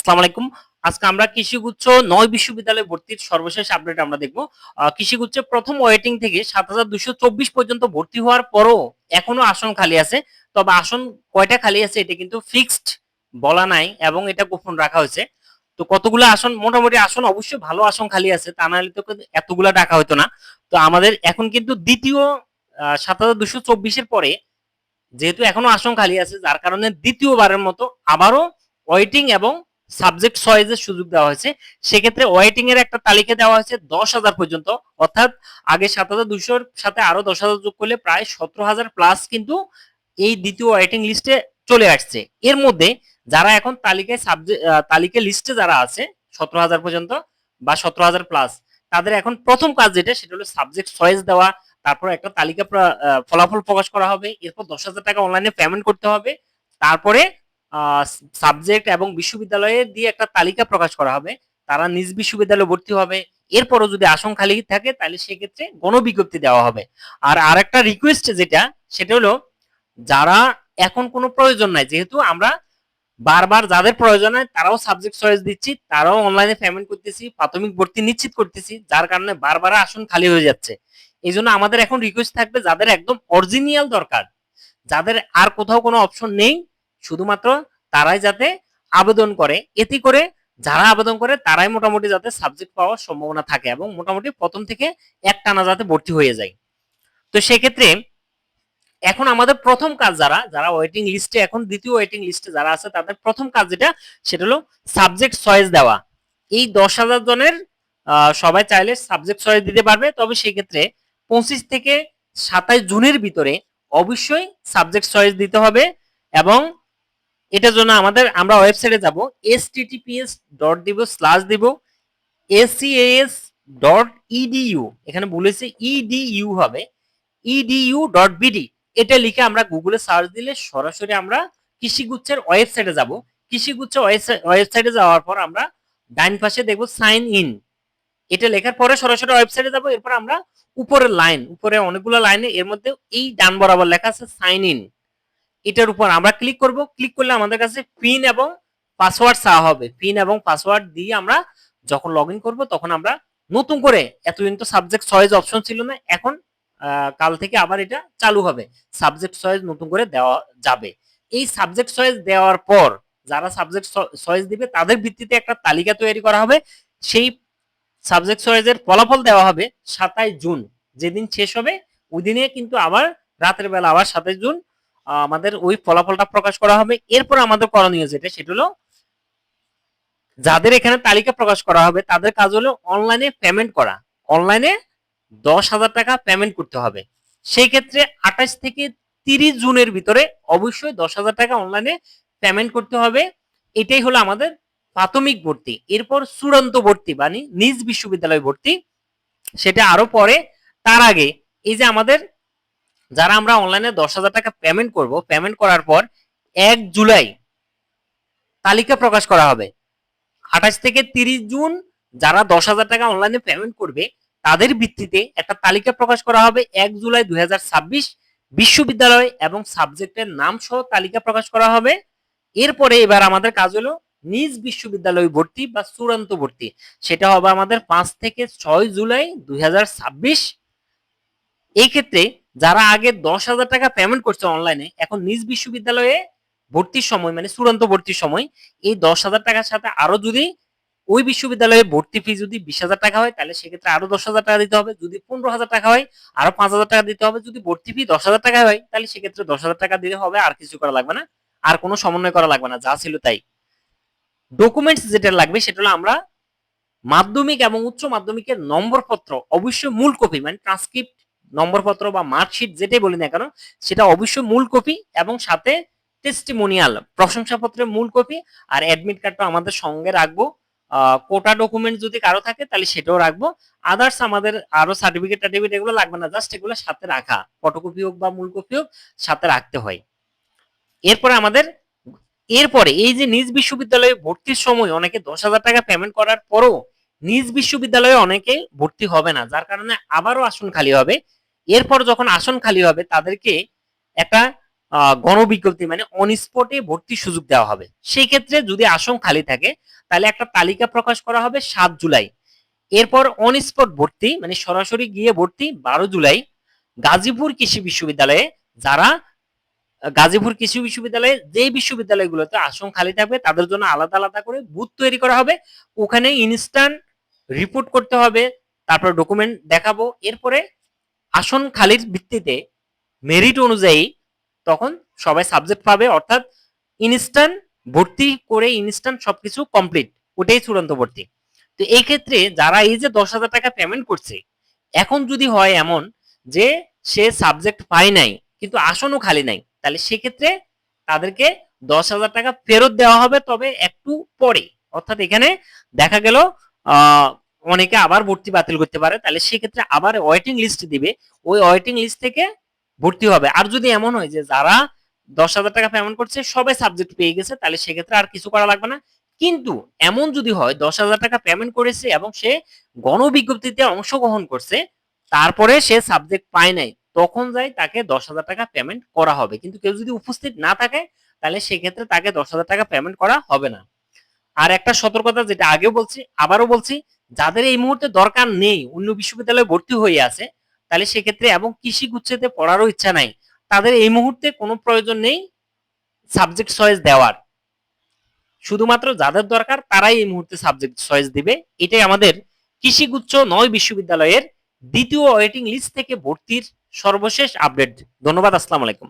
আসসালামু আলাইকুম। আজকে আমরা কৃষিগুচ্ছ ৯ বিশ্ববিদ্যালয়ে ভর্তির সর্বশেষ আপডেট আমরা দেখব। কৃষিগুচ্ছের প্রথম ওয়েটিং থেকে ৭,২২৪ পর্যন্ত ভর্তি হওয়ার পরও এখনো আসন খালি আছে। তবে আসন কয়টা খালি আছে এটা কিন্তু ফিক্সড বলা নাই এবং এটা গোপন রাখা হয়েছে। তো কতগুলো আসন, মোটামুটি আসন অবশ্যই ভালো আসন খালি আছে, তা নাহলে তো এতগুলা ডাকা হতো না। তো আমাদের এখন কিন্তু দ্বিতীয় ৭,২২৪ এর পরে যেহেতু এখনো আসন খালি আছে, যার কারণে দ্বিতীয়বারের মতো আবারও ওয়েটিং এবং সাবজেক্ট চয়েসের সুযোগ দেওয়া হয়েছে। সেক্ষেত্রে ওয়েটিং এর একটা তালিকা দেওয়া হয়েছে ১০,০০০ পর্যন্ত, অর্থাৎ আগে ৭,২০০ সাথে আরো ১০,০০০ যোগ করলে প্রায় ১৭,০০০ প্লাস কিন্তু এই দ্বিতীয় ওয়েটিং লিস্টে চলে আসছে। এর মধ্যে যারা এখন তালিকায় তালিকা লিস্টে যারা আছে ১৭,০০০ পর্যন্ত বা ১৭,০০০ প্লাস, তাদের এখন প্রথম কাজ যেটা সেটা হলো সাবজেক্ট চয়েস দেওয়া। তারপর একটা তালিকা ফলাফল প্রকাশ করা হবে, এরপর ১০,০০০ টাকা অনলাইনে পেমেন্ট করতে হবে। তারপরে সাবজেক্ট এবং বিশ্ববিদ্যালয়ে দিয়ে একটা তালিকা প্রকাশ করা হবে, তারা নিজ বিশ্ববিদ্যালয়ে ভর্তি হবে। এরপরও যদি আসন খালি থাকে তাহলে সেক্ষেত্রে গণবিজ্ঞপ্তি দেওয়া হবে। আর আরেকটা রিকোয়েস্ট যেটা সেটা হলো, যারা এখন কোনো প্রয়োজন নাই, যেহেতু আমরা বারবার যাদের প্রয়োজন হয় তারাও সাবজেক্ট চয়েস দিচ্ছি, তারাও অনলাইনে পেমেন্ট করতেছি, প্রাথমিক ভর্তি নিশ্চিত করতেছি, যার কারণে বারবার আসন খালি হয়ে যাচ্ছে। এই জন্য আমাদের এখন রিকোয়েস্ট থাকবে, যাদের একদম অরিজিনাল দরকার, যাদের আর কোথাও কোনো অপশন নেই, শুধুমাত্র তারাই যাতে আবেদন করে। এতে করে যারা আবেদন করে তারাই মোটামুটি যাতে সাবজেক্ট পাওয়ার সম্ভাবনা থাকে এবং মোটামুটি প্রথম থেকে একটানা যাতে ভর্তি হয়ে যায়। তো সেক্ষেত্রে এখন আমাদের প্রথম কাজ, যারা যারা ওয়েটিং লিস্টে, এখন দ্বিতীয় ওয়েটিং লিস্টে যারা আছে, তাদের প্রথম কাজ যেটা সেটা হলো সাবজেক্ট চয়েস দেওয়া। এই ১০,০০০ জনের সবাই চাইলে সাবজেক্ট চয়েস দিতে পারবে, তবে সেক্ষেত্রে ২৫ থেকে ২৭ জুনের ভিতরে অবশ্যই সাবজেক্ট চয়েস দিতে হবে। এবং এটার জন্য আমরা ওয়েবসাইটে যাব, https:// acas.edu, এখানে বলেছে ইডিইউ হবে, edu.bd, এটা লিখে আমরা গুগলে সার্চ দিলে সরাসরি আমরা কৃষিগুচ্ছের ওয়েবসাইটে যাব। কৃষিগুচ্ছের ওয়েবসাইটে যাওয়ার পর আমরা ডাইন পাশে দেখব সাইন ইন, এটা লেখার পরে সরাসরি ওয়েবসাইটে যাব। এরপর আমরা উপরের লাইন, উপরে অনেকগুলো লাইনে, এর মধ্যে এই ডান বরাবর লেখা আছে সাইন ইন, এটার উপর আমরা ক্লিক করব। ক্লিক করলে আমাদের কাছে পিন এবং পাসওয়ার্ড চাওয়া হবে। পিন এবং পাসওয়ার্ড দিয়ে আমরা যখন লগ ইন করবো তখন আমরা নতুন করে, এতদিন তো সাবজেক্ট চয়েস অপশন ছিল না, এখন কাল থেকে আবার এটা চালু হবে, সাবজেক্ট চয়েস নতুন করে দেওয়া যাবে। এই সাবজেক্ট চয়েস দেওয়ার পর যারা সাবজেক্ট চয়েস দিবে তাদের ভিত্তিতে একটা তালিকা তৈরি করা হবে। সেই সাবজেক্ট চয়েসের ফলাফল দেওয়া হবে ২৭ জুন, যেদিন শেষ হবে ওই দিনে কিন্তু আবার রাতের বেলা আবার ২৭ জুন আমাদের ওই ফলাফলটা প্রকাশ করা হবে। এরপর আমাদের করণীয় যেটা সেটা হলো, যাদের এখানে তালিকা প্রকাশ করা হবে তাদের কাজ হলো অনলাইনে পেমেন্ট করা। অনলাইনে ১০,০০০ টাকা পেমেন্ট করতে হবে। সেই ক্ষেত্রে ২৮ থেকে ৩০ জুনের ভিতরে অবশ্যই ১০,০০০ টাকা অনলাইনে পেমেন্ট করতে হবে। এটাই হলো আমাদের প্রাথমিক ভর্তি। এরপর চূড়ান্ত ভর্তি মানে নিজ বিশ্ববিদ্যালয় ভর্তি, সেটা আরো পরে। তার আগে এই যে আমাদের যারা আমরা অনলাইনে ১০,০০০ টাকা পেমেন্ট করব, পেমেন্ট করার পর ১ জুলাই তালিকা প্রকাশ করা হবে। ২৮ থেকে ৩০ জুন যারা ১০,০০০ টাকা অনলাইনে পেমেন্ট করবে তাদের ভিত্তিতে একটা তালিকা প্রকাশ করা হবে। ১ জুলাই ২০২৬ বিশ্ববিদ্যালয় এবং সাবজেক্টের নাম সহ তালিকা প্রকাশ করা হবে। এরপরে এবার আমাদের কাজ হলো নিজ বিশ্ববিদ্যালয় ভর্তি বা চূড়ান্ত ভর্তি, সেটা হবে আমাদের ৫ থেকে ৬ জুলাই ২০২৬। এই ক্ষেত্রে যারা আগে ১০,০০০ টাকা পেমেন্ট করছে অনলাইনে, এখন নিজ বিশ্ববিদ্যালয়ে ভর্তির সময় মানে চূড়ান্ত ভর্তির সময় এই ১০,০০০ টাকার সাথে আরো যদি ওই বিশ্ববিদ্যালয়ে ভর্তি ফি যদি ২০,০০০ টাকা হয় তাহলে সেক্ষেত্রে আরো ১০,০০০ টাকা দিতে হবে। যদি ১৫,০০০ টাকা হয় আরো ৫,০০০ টাকা দিতে হবে। যদি ভর্তি ফি ১০,০০০ টাকা হয় তাহলে সেক্ষেত্রে ১০,০০০ টাকা দিতে হবে, আর কিছু করা লাগবে না, আর কোনো সমন্বয় করা লাগবে না, যা ছিল তাই। ডকুমেন্টস যেটা লাগবে সেটা হলো, আমরা মাধ্যমিক এবং উচ্চ মাধ্যমিকের নম্বরপত্র অবশ্যই মূল কপি, মানে ট্রান্সক্রিপ্ট নম্বরপত্র বা মার্কশিট যেটাই বলি না কেন সেটা অবশ্যই মূল কপি, এবং সাথে টেস্টিমোনিয়াল প্রশংসাপত্রের মূল কপি, আর অ্যাডমিট কার্ডটা আমাদের সঙ্গে রাখবো। কোটা ডকুমেন্ট যদি কারো থাকে তাহলে সেটাও রাখবো। আদার্স আমাদের আরো সার্টিফিকেট টার্টিফিকেট এগুলো লাগবে না, জাস্ট এগুলো সাথে রাখা, ফটোকপি হোক বা মূল কপি হোক সাথে রাখতে হয়। এরপরে আমাদের এরপরে এই যে নিজ বিশ্ববিদ্যালয়ে ভর্তির সময় অনেকে ১০,০০০ টাকা পেমেন্ট করার পরও নিজ বিশ্ববিদ্যালয়ে অনেকে ভর্তি হবে না, যার কারণে আবারও আসন খালি হবে। এরপর যখন আসন খালি হবে তাদেরকে একটা গণবিজ্ঞপ্তি মানে অন স্পটে ভর্তির সুযোগ দেওয়া হবে। সেই ক্ষেত্রে যদি আসন খালি থাকে তাহলে একটা তালিকা প্রকাশ করা হবে 7 জুলাই। এরপর অন স্পট ভর্তি মানে সরাসরি গিয়ে ভর্তি 12 জুলাই। গাজীপুর কৃষি বিশ্ববিদ্যালয়ে যারা গাজীপুর কৃষি বিশ্ববিদ্যালয়ে যে বিশ্ববিদ্যালয়গুলোতে আসন খালি থাকবে তাদের জন্য আলাদা আলাদা করে বুথ তৈরি করা হবে। ওখানে ইনস্ট্যান্ট রিপোর্ট করতে হবে, তারপর ডকুমেন্ট দেখাবো। এরপরে আসন খালির ভিত্তিতে মেরিট অনুযায়ী তখন সবাই সাবজেক্ট পাবে, অর্থাৎ ইনস্ট্যান্ট ভর্তি করে ইনস্ট্যান্ট সবকিছু কমপ্লিট, ওটাই চূড়ান্ত ভর্তি। তো এই ক্ষেত্রে যারা এই যে 10,000 টাকা পেমেন্ট করছে, এখন যদি হয় এমন যে সে সাবজেক্ট পায় নাই কিন্তু আসনও খালি নাই, তাহলে সেক্ষেত্রে তাদেরকে 10,000 টাকা ফেরত দেওয়া হবে, তবে একটু পরে। অর্থাৎ এখানে দেখা গেল অনেকে আবার ভর্তি বাতিল করতে পারে, তাহলে সেক্ষেত্রে আবার ওয়েটিং লিস্ট দিবে, ওই ওয়েটিং লিস্ট থেকে ভর্তি হবে। আর যদি এমন হয় যে যারা 10,000 টাকা পেমেন্ট করছে সবাই সাবজেক্ট পেয়ে গেছে, তাহলে সেক্ষেত্রে আর কিছু করা লাগবে না। কিন্তু এমন যদি হয় 10,000 টাকা পেমেন্ট করেছে এবং সে গণবিজ্ঞপ্তিতে অংশগ্রহণ করছে, তারপরে সে সাবজেক্ট পায় নাই, তখন যাই তাকে 10,000 টাকা পেমেন্ট করা হবে। কিন্তু কেউ যদি উপস্থিত না থাকে তাহলে সেক্ষেত্রে তাকে 10,000 টাকা পেমেন্ট করা হবে না। আর একটা সতর্কতা, যেটা আগেও বলছি আবারও বলছি, যাদের এই মুহূর্তে দরকার নেই, অন্য বিশ্ববিদ্যালয়ে ভর্তি হয়ে আছে, তাহলে সেক্ষেত্রে এবং কৃষি গুচ্ছেতে পড়ারও ইচ্ছা নাই, তাদের এই মুহূর্তে কোনো প্রয়োজন নেই সাবজেক্ট চয়েস দেওয়ার। শুধুমাত্র যাদের দরকার তারাই এই মুহূর্তে সাবজেক্ট চয়েস দিবে। এটাই আমাদের কৃষিগুচ্ছ 9 বিশ্ববিদ্যালয়ের দ্বিতীয় ওয়েটিং লিস্ট থেকে ভর্তির সর্বশেষ আপডেট। ধন্যবাদ, আসসালামু আলাইকুম।